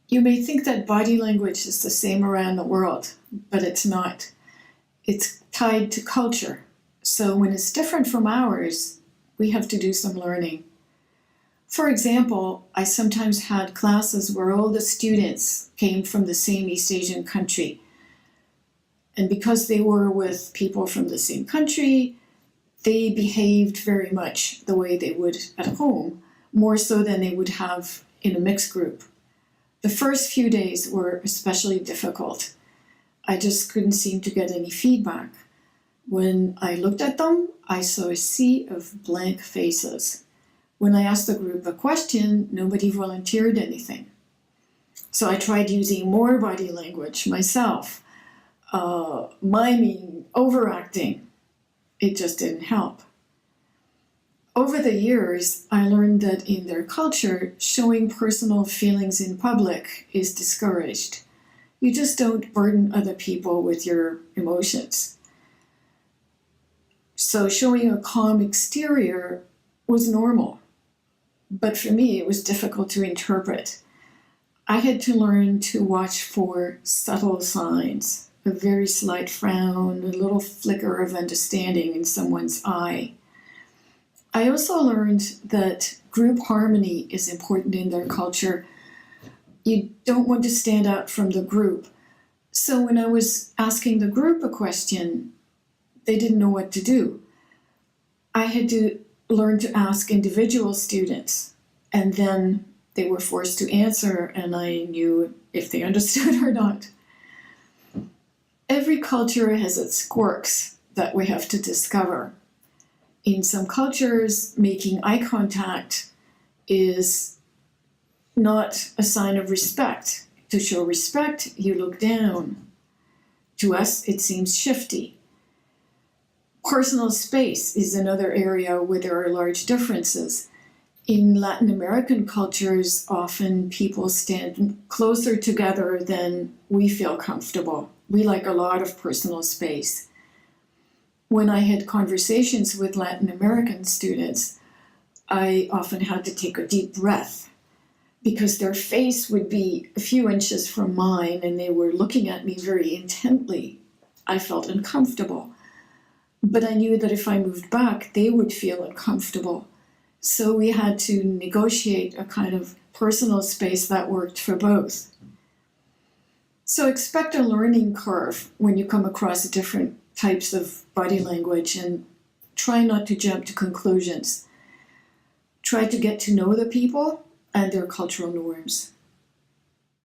You may think that body language is the same around the world, but it's not. It's tied to culture. So when it's different from ours, we have to do some learning. For example, I sometimes had classes where all the students came from the same East Asian country. And because they were with people from the same country, they behaved very much the way they would at home, more so than they would have in a mixed group. The first few days were especially difficult. I just couldn't seem to get any feedback. When I looked at them, I saw a sea of blank faces. When I asked the group a question, nobody volunteered anything. So I tried using more body language myself, miming, overacting. It just didn't help. Over the years, I learned that in their culture, showing personal feelings in public is discouraged. You just don't burden other people with your emotions. So showing a calm exterior was normal. But for me, it was difficult to interpret. I had to learn to watch for subtle signs, a very slight frown, a little flicker of understanding in someone's eye. I also learned that group harmony is important in their culture. You don't want to stand out from the group. So when I was asking the group a question, they didn't know what to do. I had to learn to ask individual students, and then they were forced to answer, and I knew if they understood or not. Every culture has its quirks that we have to discover. In some cultures, making eye contact is not a sign of respect. To show respect, you look down. To us, it seems shifty. Personal space is another area where there are large differences. In Latin American cultures, often people stand closer together than we feel comfortable. We like a lot of personal space. When I had conversations with Latin American students, I often had to take a deep breath because their face would be a few inches from mine and they were looking at me very intently. I felt uncomfortable. But I knew that if I moved back, they would feel uncomfortable. So we had to negotiate a kind of personal space that worked for both. So expect a learning curve when you come across different types of body language and try not to jump to conclusions. Try to get to know the people and their cultural norms.